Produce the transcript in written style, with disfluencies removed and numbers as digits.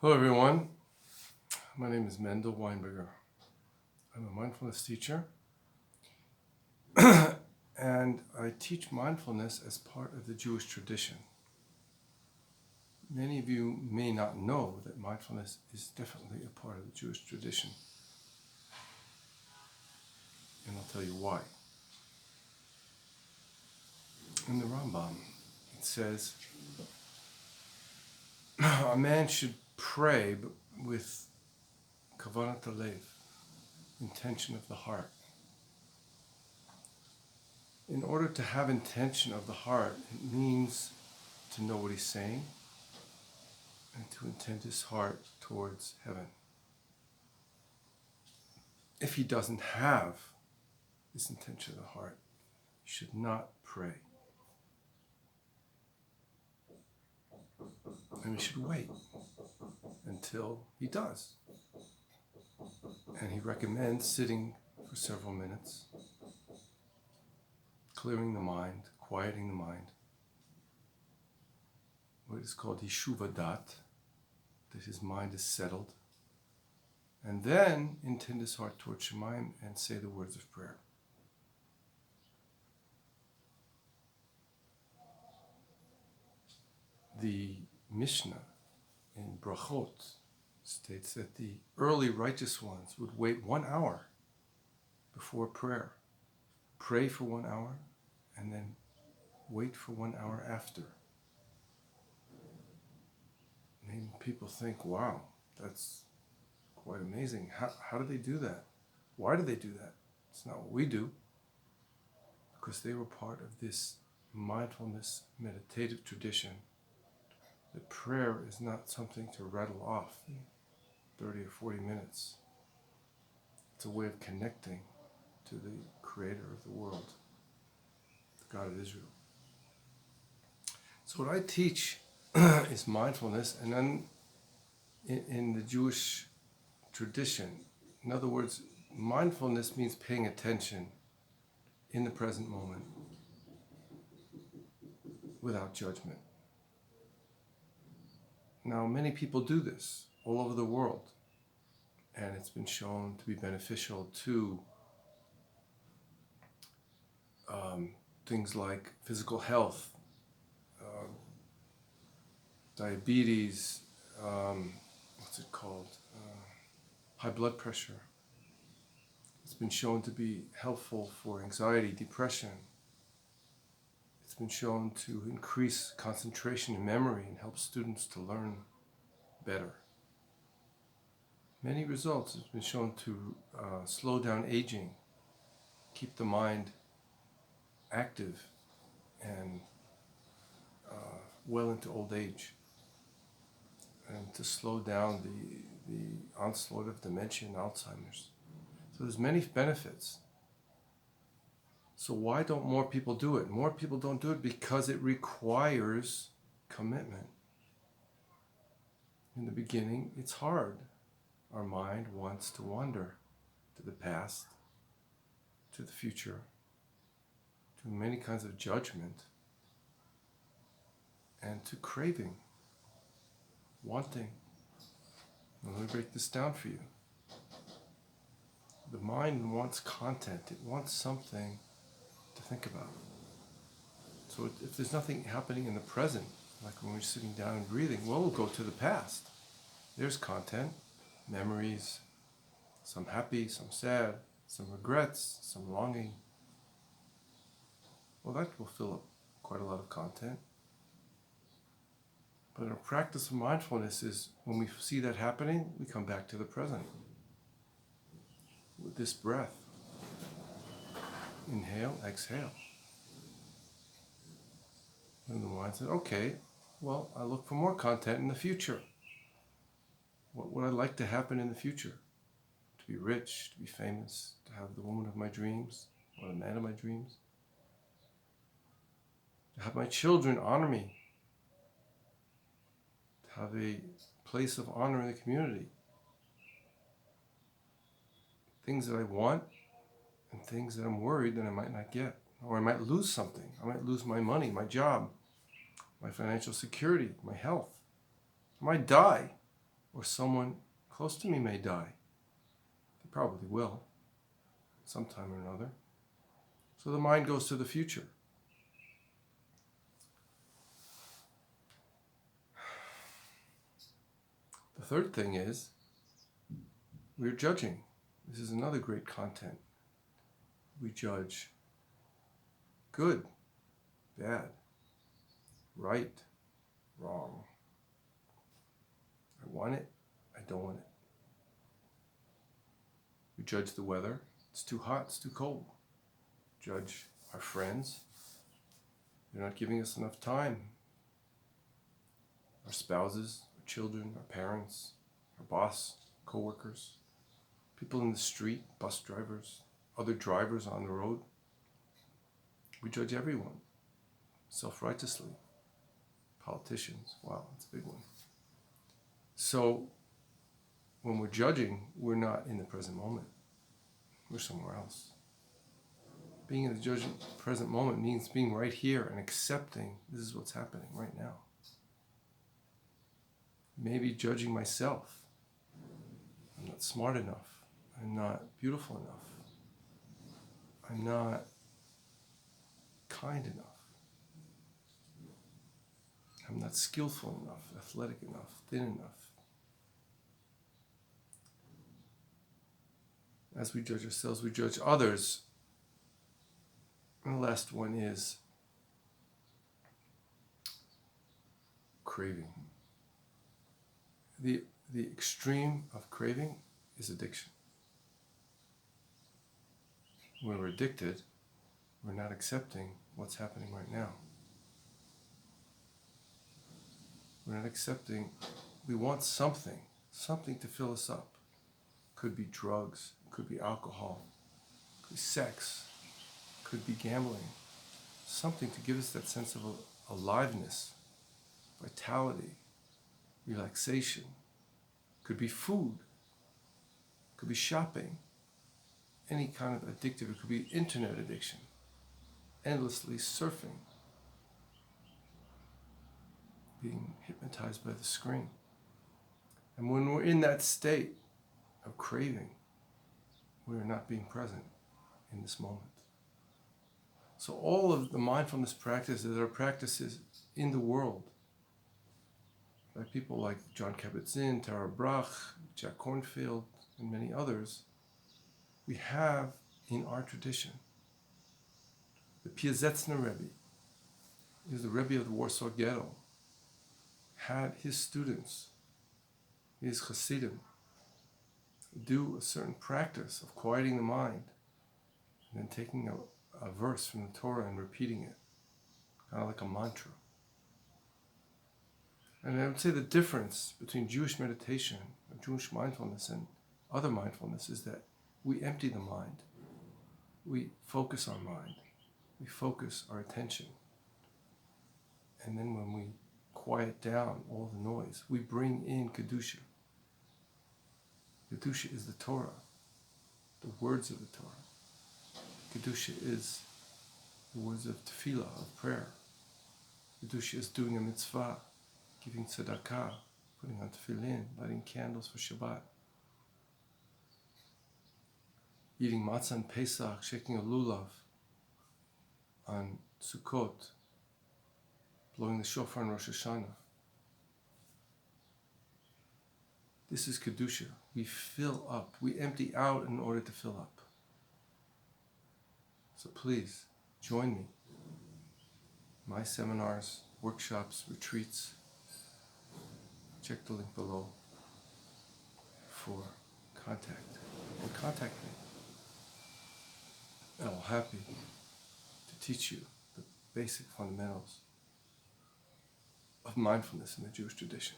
Hello everyone, my name is Mendel Weinberger. I'm a mindfulness teacher and I teach mindfulness as part of the Jewish tradition. Many of you may not know that mindfulness is definitely a part of the Jewish tradition, and I'll tell you why. In the Rambam, it says a man should pray with kavanat halev, intention of the heart. In order to have intention of the heart, it means to know what he's saying and to intend his heart towards heaven. If he doesn't have this intention of the heart, he should not pray. And he should wait until he does. And he recommends sitting for several minutes, clearing the mind, quieting the mind, what is called Yeshuva Dat, that his mind is settled, and then intend his heart towards Shemayim and say the words of prayer. The Mishnah in Brachot states that the early righteous ones would wait 1 hour before prayer, pray for 1 hour, and then wait for 1 hour after. Many people think, wow, that's quite amazing. How do they do that? Why do they do that? It's not what we do, because they were part of this mindfulness meditative tradition. That prayer is not something to rattle off in 30 or 40 minutes. It's a way of connecting to the creator of the world, the God of Israel. So what I teach is mindfulness, and then in the Jewish tradition, in other words, mindfulness means paying attention in the present moment without judgment. Now, many people do this all over the world, and it's been shown to be beneficial to things like physical health, diabetes, high blood pressure. It's been shown to be helpful for anxiety, depression. It's been shown to increase concentration and memory and help students to learn better. Many results have been shown to slow down aging, keep the mind active and well into old age, and to slow down the onslaught of dementia and Alzheimer's. So there's many benefits. So why don't more people do it? More people don't do it because it requires commitment. In the beginning, it's hard. Our mind wants to wander to the past, to the future, to many kinds of judgment, and to craving, wanting. Let me break this down for you. The mind wants content. It wants something to think about. So if there's nothing happening in the present, like when we're sitting down and breathing, well, we'll go to the past. There's content, memories, some happy, some sad, some regrets, some longing. Well, that will fill up quite a lot of content. But our practice of mindfulness is when we see that happening, we come back to the present with this breath. Inhale, exhale. And the mind says, okay, well, I look for more content in the future. What would I like to happen in the future? To be rich, to be famous, to have the woman of my dreams, or the man of my dreams. To have my children honor me. To have a place of honor in the community. Things that I want and things that I'm worried that I might not get. Or I might lose something. I might lose my money, my job, my financial security, my health. I might die. or someone close to me may die. They probably will, sometime or another. So the mind goes to the future. The third thing is, we're judging. This is another great content. We judge good, bad, right, wrong. I want it, I don't want it. We judge the weather. It's too hot, it's too cold. Judge our friends. They're not giving us enough time. Our spouses, our children, our parents, our boss, co-workers, people in the street, bus drivers, other drivers on the road. We judge everyone, self-righteously. Politicians, wow, that's a big one. So, when we're judging, we're not in the present moment. We're somewhere else. Being in the present moment means being right here and accepting this is what's happening right now. Maybe judging myself. I'm not smart enough. I'm not beautiful enough. I'm not kind enough. I'm not skillful enough, athletic enough, thin enough. As we judge ourselves, we judge others. And the last one is craving. The extreme of craving is addiction. When we're addicted, we're not accepting what's happening right now. We're not accepting, we want something to fill us up. Could be drugs, could be alcohol, could be sex, could be gambling. Something to give us that sense of aliveness, vitality, relaxation. Could be food, could be shopping, any kind of addictive. It could be internet addiction, endlessly surfing, being hypnotized by the screen. And when we're in that state of craving, we are not being present in this moment. So all of the mindfulness practices are practices in the world by people like John Kabat-Zinn, Tara Brach, Jack Kornfield, and many others, we have in our tradition. The Piazetzner Rebbe, he was the Rebbe of the Warsaw Ghetto, had his students, his Hasidim, do a certain practice of quieting the mind and then taking a verse from the Torah and repeating it, kind of like a mantra. And I would say the difference between Jewish meditation, or Jewish mindfulness, and other mindfulness is that we empty the mind. We focus our mind. We focus our attention. And then when we quiet down all the noise, we bring in Kedusha. Kedusha is the Torah, the words of the Torah. Kedusha is the words of tefillah, of prayer. Kedusha is doing a mitzvah, giving tzedakah, putting on tefillin, lighting candles for Shabbat. Eating matzah on Pesach, shaking a lulav on Sukkot, blowing the shofar on Rosh Hashanah. This is Kedusha. We fill up. We empty out in order to fill up. So please, join me. My seminars, workshops, retreats. Check the link below for contact. Or contact me. And I'm happy to teach you the basic fundamentals of mindfulness in the Jewish tradition.